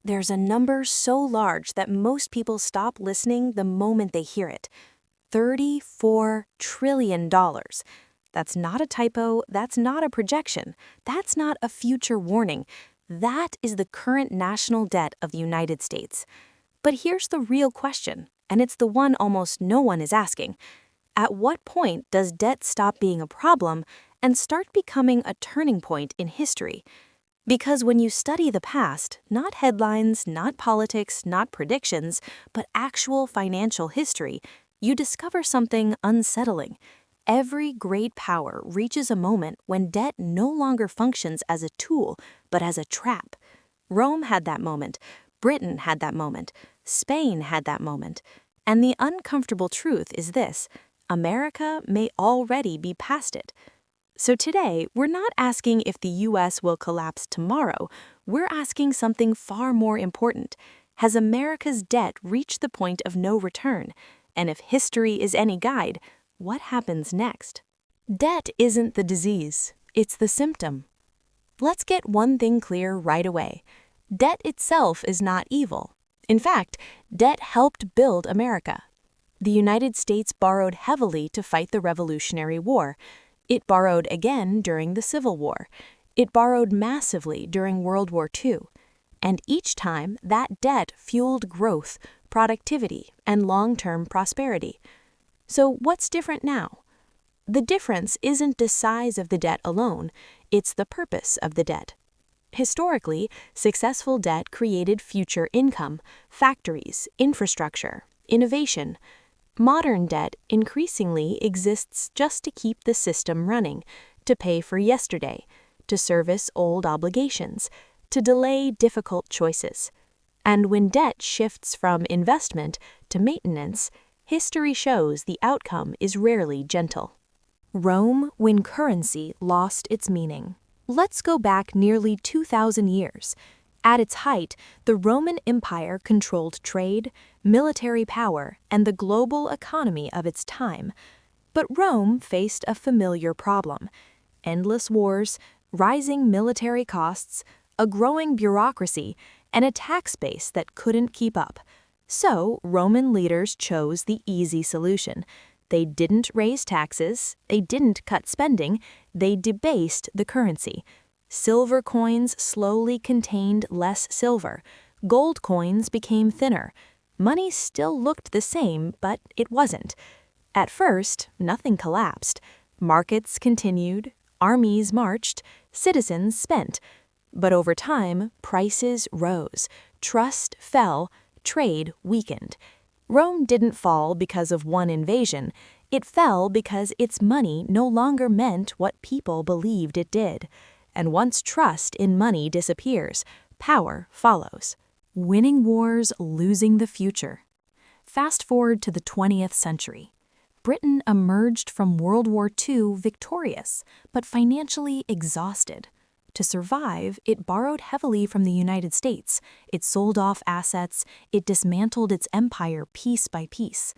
There's a number so large that most people stop listening the moment they hear it. $34 trillion. That's not a typo, that's not a projection, that's not a future warning. That is the current national debt of the United States. But here's the real question, and it's the one almost no one is asking. At what point does debt stop being a problem and start becoming a turning point in history? Because when you study the past, not headlines, not politics, not predictions, but actual financial history, you discover something unsettling. Every great power reaches a moment when debt no longer functions as a tool, but as a trap. Rome had that moment. Britain had that moment. Spain had that moment. And the uncomfortable truth is this: America may already be past it. So today, we're not asking if the U.S. will collapse tomorrow. We're asking something far more important. Has America's debt reached the point of no return? And if history is any guide, what happens next? Debt isn't the disease, it's the symptom. Let's get one thing clear right away. Debt itself is not evil. In fact, debt helped build America. The United States borrowed heavily to fight the Revolutionary War. It borrowed again during the Civil War. It borrowed massively during World War II. And each time, that debt fueled growth, productivity, and long-term prosperity. So what's different now? The difference isn't the size of the debt alone, it's the purpose of the debt. Historically, successful debt created future income, factories, infrastructure, innovation. Modern debt increasingly exists just to keep the system running, to pay for yesterday, to service old obligations, to delay difficult choices. And when debt shifts from investment to maintenance, history shows the outcome is rarely gentle. Rome, when currency lost its meaning. Let's go back nearly 2,000 years. At its height, the Roman Empire controlled trade, military power, and the global economy of its time. But Rome faced a familiar problem: endless wars, rising military costs, a growing bureaucracy, and a tax base that couldn't keep up. So, Roman leaders chose the easy solution. They didn't raise taxes, they didn't cut spending, they debased the currency. Silver coins slowly contained less silver. Gold coins became thinner. Money still looked the same, but it wasn't. At first, nothing collapsed. Markets continued, armies marched, citizens spent. But over time, prices rose, trust fell, trade weakened. Rome didn't fall because of one invasion. It fell because its money no longer meant what people believed it did. And once trust in money disappears, power follows. Winning wars, losing the future. Fast forward to the 20th century. Britain emerged from World War II victorious, but financially exhausted. To survive, it borrowed heavily from the United States. It sold off assets. It dismantled its empire piece by piece.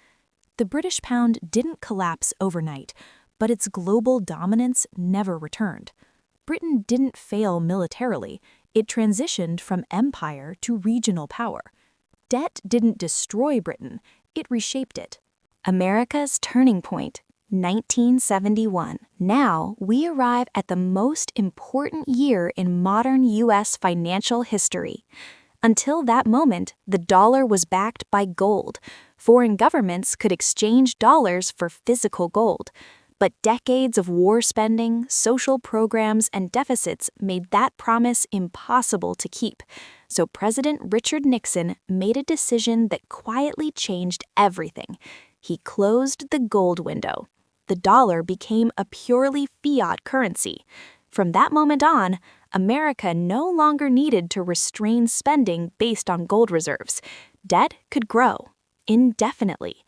The British pound didn't collapse overnight, but its global dominance never returned. Britain didn't fail militarily. It transitioned from empire to regional power. Debt didn't destroy Britain. It reshaped it. America's turning point. 1971. Now, we arrive at the most important year in modern U.S. financial history. Until that moment, the dollar was backed by gold. Foreign governments could exchange dollars for physical gold. But decades of war spending, social programs, and deficits made that promise impossible to keep. So President Richard Nixon made a decision that quietly changed everything. He closed the gold window. The dollar became a purely fiat currency. From that moment on, America no longer needed to restrain spending based on gold reserves. Debt could grow indefinitely.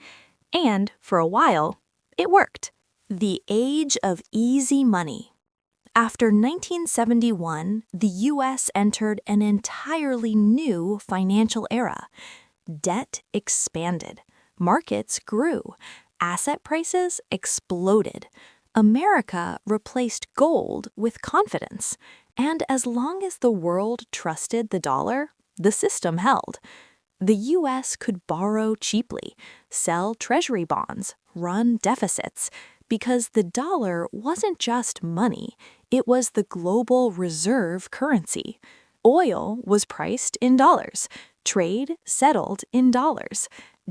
And, for a while, it worked. The age of easy money. After 1971, the U.S. entered an entirely new financial era. Debt expanded. Markets grew. Asset prices exploded. America replaced gold with confidence. And as long as the world trusted the dollar, The system held. The U.S. could borrow cheaply, sell treasury bonds, run deficits, because the dollar wasn't just money, it was the global reserve currency. Oil was priced in dollars, trade settled in dollars,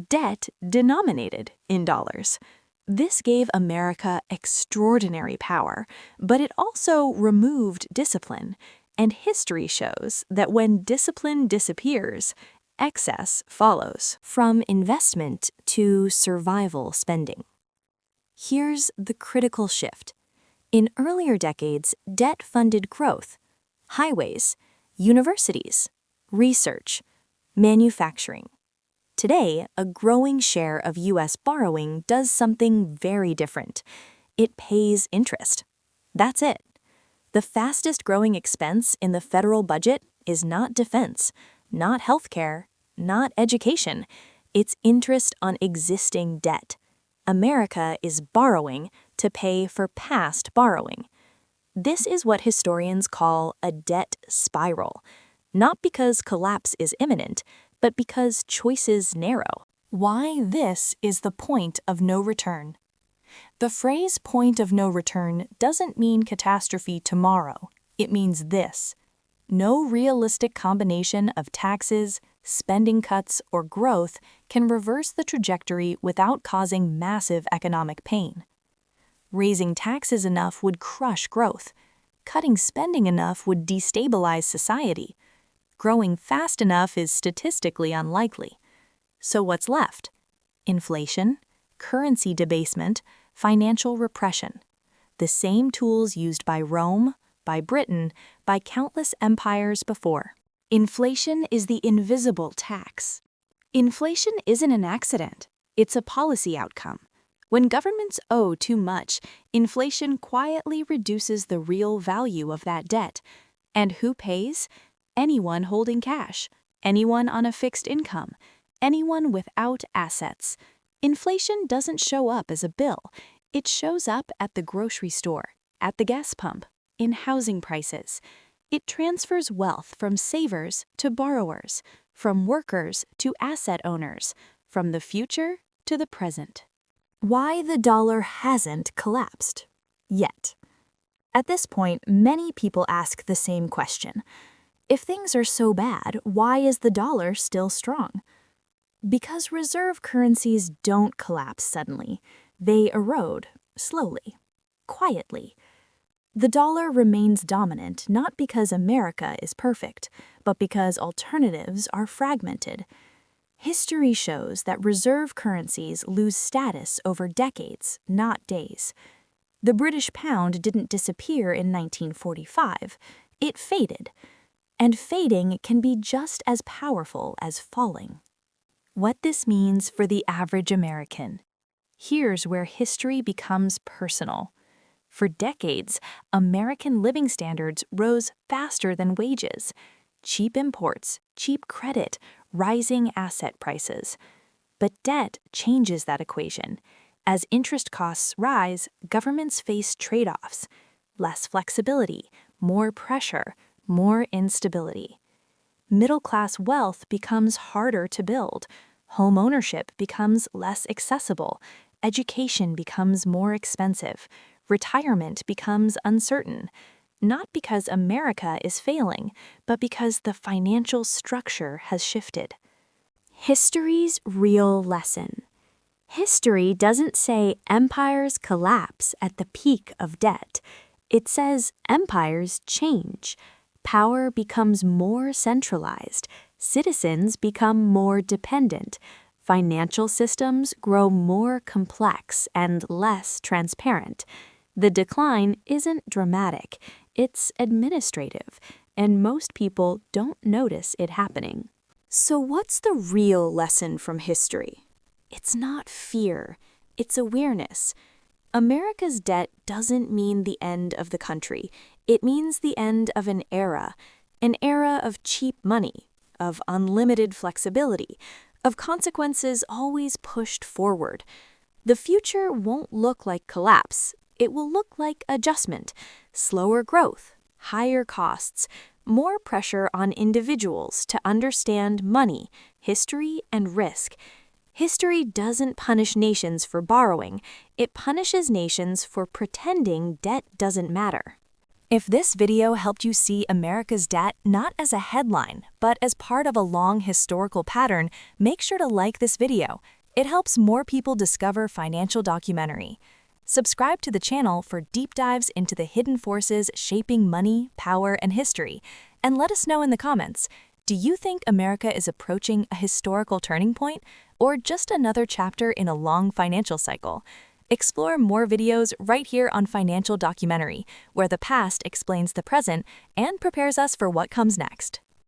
debt denominated in dollars. This gave America extraordinary power, but it also removed discipline, and history shows that when discipline disappears, excess follows. From investment to survival spending. Here's the critical shift. In earlier decades, debt funded growth, highways, universities, research, manufacturing. Today, a growing share of U.S. borrowing does something very different. It pays interest. That's it. The fastest growing expense in the federal budget is not defense, not healthcare, not education. It's interest on existing debt. America is borrowing to pay for past borrowing. This is what historians call a debt spiral, not because collapse is imminent, but because choices narrow. Why this is the point of no return. The phrase point of no return doesn't mean catastrophe tomorrow. It means this: no realistic combination of taxes, spending cuts, or growth can reverse the trajectory without causing massive economic pain. Raising taxes enough would crush growth. Cutting spending enough would destabilize society. Growing fast enough is statistically unlikely. So what's left? Inflation, currency debasement, financial repression. The same tools used by Rome, by Britain, by countless empires before. Inflation is the invisible tax. Inflation isn't an accident. It's a policy outcome. When governments owe too much, inflation quietly reduces the real value of that debt. And who pays? Anyone holding cash, anyone on a fixed income, anyone without assets. Inflation doesn't show up as a bill. It shows up at the grocery store, at the gas pump, in housing prices. It transfers wealth from savers to borrowers, from workers to asset owners, from the future to the present. Why the dollar hasn't collapsed yet. At this point, many people ask the same question. If things are so bad, why is the dollar still strong? Because reserve currencies don't collapse suddenly. They erode slowly, quietly. The dollar remains dominant not because America is perfect, but because alternatives are fragmented. History shows that reserve currencies lose status over decades, not days. The British pound didn't disappear in 1945. It faded. And fading can be just as powerful as falling. What this means for the average American. Here's where history becomes personal. For decades, American living standards rose faster than wages. Cheap imports, cheap credit, rising asset prices. But debt changes that equation. As interest costs rise, governments face trade-offs. Less flexibility, more pressure, more instability. Middle-class wealth becomes harder to build. Home ownership becomes less accessible. Education becomes more expensive. Retirement becomes uncertain. Not because America is failing, but because the financial structure has shifted. History's real lesson. History doesn't say empires collapse at the peak of debt. It says empires change. Power becomes more centralized. Citizens become more dependent. Financial systems grow more complex and less transparent. The decline isn't dramatic. It's administrative, and most people don't notice it happening. So what's the real lesson from history? It's not fear. It's awareness. America's debt doesn't mean the end of the country. It means the end of an era of cheap money, of unlimited flexibility, of consequences always pushed forward. The future won't look like collapse. It will look like adjustment, slower growth, higher costs, more pressure on individuals to understand money, history, and risk. History doesn't punish nations for borrowing, it punishes nations for pretending debt doesn't matter. If this video helped you see America's debt not as a headline, but as part of a long historical pattern, make sure to like this video. It helps more people discover financial documentary. Subscribe to the channel for deep dives into the hidden forces shaping money, power, and history. And let us know in the comments, do you think America is approaching a historical turning point, or just another chapter in a long financial cycle? Explore more videos right here on Financial Documentary, where the past explains the present and prepares us for what comes next.